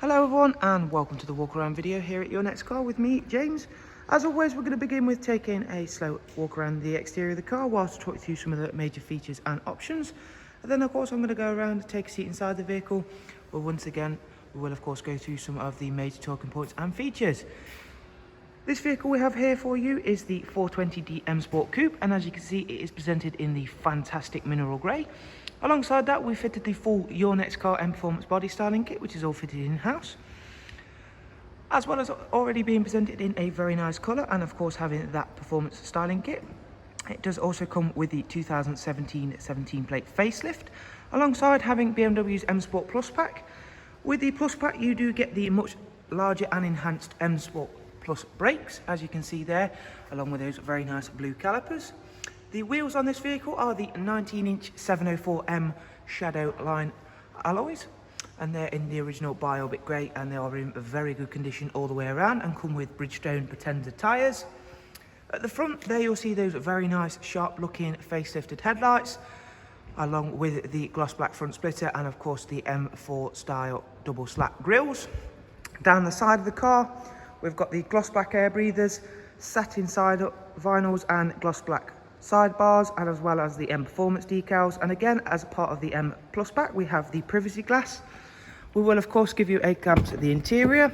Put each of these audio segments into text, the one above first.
Hello everyone and welcome to the walk around video here at Your Next Car with me, James. As always, we're going to begin with taking a slow walk around the exterior of the car whilst I talk through some of the major features and options. And then of course I'm going to go around and take a seat inside the vehicle, where once again we will of course go through some of the major talking points and features. This vehicle we have here for you is the 420D Msport Coupe, and as you can see it is presented in the fantastic mineral grey. Alongside that, we fitted the full Your Next Car Mperformance body styling kit, which is all fitted in-house, as well as already being presented in a very nice colour, and of course having that performance styling kit. It does also come with the 2017 17 plate facelift, alongside having BMW's M Sport Plus pack. With the Plus pack you do get the much larger and enhanced M Sport Plus brakes, as you can see there, along with those very nice blue calipers. The wheels on this vehicle are the 19-inch 704M Shadow Line alloys, and they're in the original Bi-Orbit grey, and they are in very good condition all the way around and come with Bridgestone Pretender tyres. At the front there you'll see those very nice sharp looking facelifted headlights, along with the gloss black front splitter and of course the M4 style double slat grills. Down the side of the car we've got the gloss black air breathers, satin side up vinyls and gloss black sidebars, and as well as the M Performance decals. And again, as part of the M Plus pack, we have the privacy glass. We will of course give you a glimpse at the interior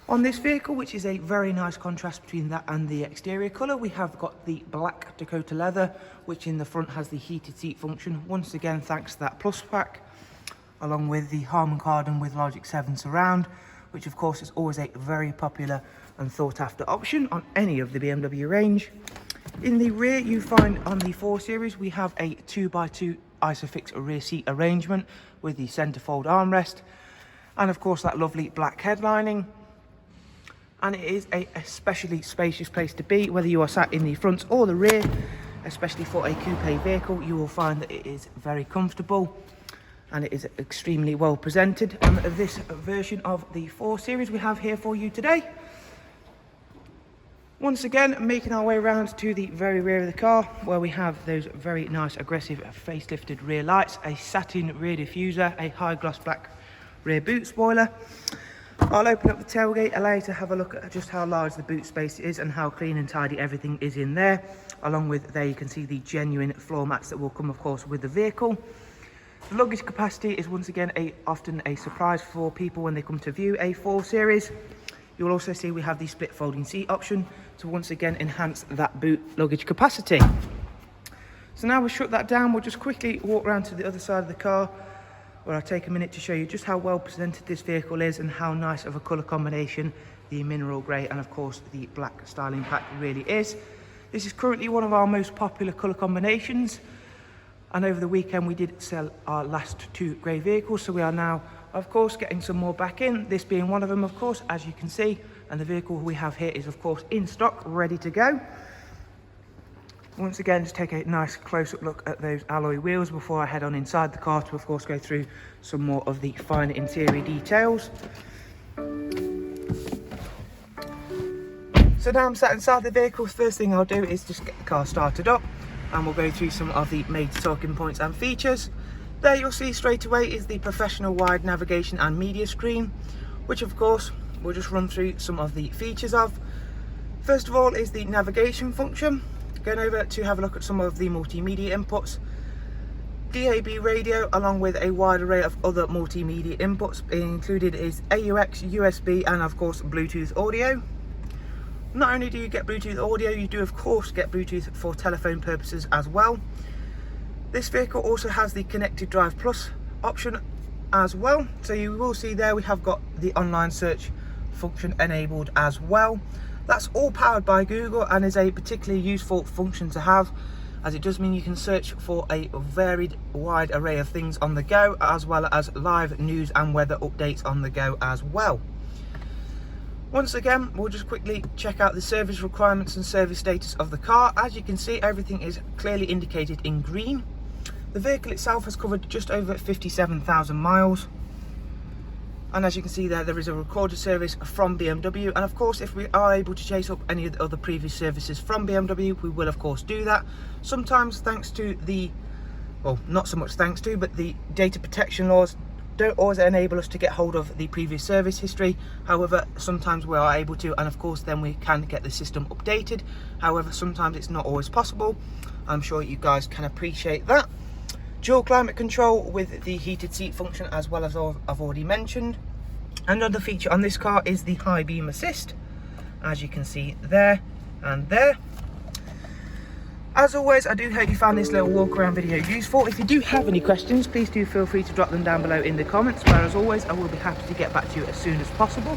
on this vehicle, which is a very nice contrast between that and the exterior colour. We have got the black Dakota leather, which in the front has the heated seat function, once again thanks to that Plus pack, along with the Harman Kardon with Logic 7 surround, which of course is always a very popular and sought after option on any of the BMW range. In the rear you find on the 4 Series we have a 2x2 Isofix rear seat arrangement with the centerfold armrest, and of course that lovely black headlining. And it is a especially spacious place to be, whether you are sat in the front or the rear. Especially for a coupe vehicle, you will find that it is very comfortable and it is extremely well presented. And this version of the 4 Series we have here for you today. Once again, making our way around to the very rear of the car, where we have those very nice aggressive facelifted rear lights, a satin rear diffuser, a high gloss black rear boot spoiler. I'll open up the tailgate, allow you to have a look at just how large the boot space is and how clean and tidy everything is in there. Along with there you can see the genuine floor mats that will come of course with the vehicle. The luggage capacity is once again often a surprise for people when they come to view a 4 Series. You'll also see we have the split folding seat option to once again enhance that boot luggage capacity. So now we've shut that down, we'll just quickly walk around to the other side of the car, where I'll take a minute to show you just how well presented this vehicle is and how nice of a colour combination the mineral grey and of course the black styling pack really is. This is currently one of our most popular colour combinations, and over the weekend we did sell our last 2 grey vehicles, so we are now of course getting some more back in, this being one of them of course, as you can see. And the vehicle we have here is of course in stock, ready to go. Once again, just take a nice close-up look at those alloy wheels before I head on inside the car to of course go through some more of the finer interior details. So now I'm sat inside the vehicle. First thing I'll do is just get the car started up, and we'll go through some of the major talking points and features. There you'll see straight away is the professional wide navigation and media screen, which of course we'll just run through some of the features of. First of all is the navigation function. Going over to have a look at some of the multimedia inputs. DAB radio, along with a wide array of other multimedia inputs. Included is AUX, USB and of course Bluetooth audio. Not only do you get Bluetooth audio, you do of course get Bluetooth for telephone purposes as well. This vehicle also has the Connected Drive Plus option as well, so you will see there we have got the online search function enabled as well. That's all powered by Google and is a particularly useful function to have, as it does mean you can search for a varied wide array of things on the go, as well as live news and weather updates on the go as well. Once again, we'll just quickly check out the service requirements and service status of the car. As you can see, everything is clearly indicated in green. The vehicle itself has covered just over 57,000 miles. And as you can see there is a recorded service from BMW, and of course if we are able to chase up any of the other previous services from BMW, we will of course do that. Sometimes thanks to the, well, not so much thanks to, but the data protection laws don't always enable us to get hold of the previous service history. However, sometimes we are able to, and of course then we can get the system updated. However, sometimes it's not always possible. I'm sure you guys can appreciate that. Dual climate control with the heated seat function, as well as I've already mentioned. Another feature on this car is the high beam assist, as you can see there and there. As always, I do hope you found this little walk around video useful. If you do have any questions, please do feel free to drop them down below in the comments, where as always I will be happy to get back to you as soon as possible.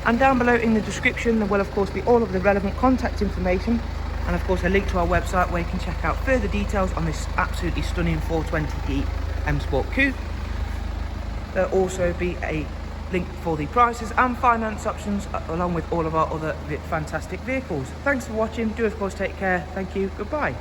And down below in the description there will of course be all of the relevant contact information, and of course a link to our website where you can check out further details on this absolutely stunning 420D Msport Coupe. There'll also be a link for the prices and finance options, along with all of our other fantastic vehicles. Thanks for watching. Do of course take care. Thank you. Goodbye.